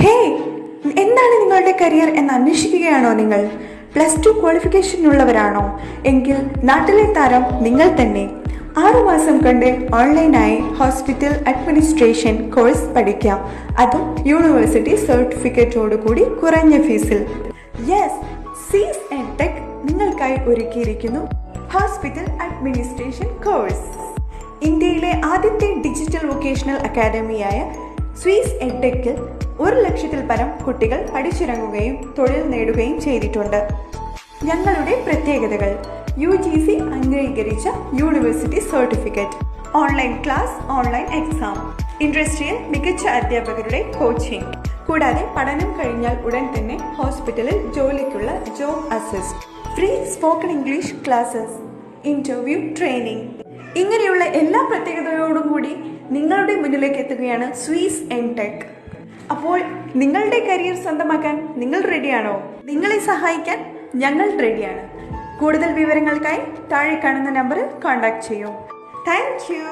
ഹേ, എന്താണ് നിങ്ങളുടെ കരിയർ എന്ന് അന്വേഷിക്കുകയാണോ നിങ്ങൾ? +2 ക്വാളിഫിക്കേഷനുള്ളവരാണോ? എങ്കിൽ നാട്ടിലെ താരം നിങ്ങൾ തന്നെ. 6 മാസം കൊണ്ട് ഓൺലൈനായി ഹോസ്പിറ്റൽ അഡ്മിനിസ്ട്രേഷൻ കോഴ്സ് പഠിക്കാം. അതും യൂണിവേഴ്സിറ്റി സർട്ടിഫിക്കറ്റോടു കൂടി കുറഞ്ഞ ഫീസിൽ. യെസ്, സീസ് ആൻഡ് ടെക് നിങ്ങൾക്കായി ഒരുക്കിയിരിക്കുന്നു ഹോസ്പിറ്റൽ അഡ്മിനിസ്ട്രേഷൻ കോഴ്സ്. ഇന്ത്യയിലെ ആദ്യത്തെ ഡിജിറ്റൽ വൊക്കേഷണൽ അക്കാദമിയായ സ്വീസ് എഡ്ടെക്കിൽ 1 ലക്ഷത്തിൽ പരം കുട്ടികൾ പഠിച്ചിറങ്ങുകയും തൊഴിൽ നേടുകയും ചെയ്തിട്ടുണ്ട്. ഞങ്ങളുടെ പ്രത്യേകതകൾ: UGC അംഗീകരിച്ച university certificate, online class, online exam, industrial മികച്ച അധ്യാപകരുടെ കോച്ചിങ്, കൂടാതെ പഠനം കഴിഞ്ഞാൽ ഉടൻ തന്നെ ഹോസ്പിറ്റലിൽ ജോലിക്കുള്ള job assist, free spoken English classes, interview training. ഇങ്ങനെയുള്ള എല്ലാ പ്രത്യേകതയോടും കൂടി നിങ്ങളുടെ മുന്നിലേക്ക് എത്തുകയാണ് സ്വീസ് ആൻഡ് ടെക്. അപ്പോൾ നിങ്ങളുടെ കരിയർ സ്വന്തമാക്കാൻ നിങ്ങൾ റെഡിയാണോ? നിങ്ങളെ സഹായിക്കാൻ ഞങ്ങൾ റെഡിയാണ്. കൂടുതൽ വിവരങ്ങൾക്കായി താഴെ കാണുന്ന നമ്പറിൽ കോൺടാക്ട് ചെയ്യൂ. Thank you.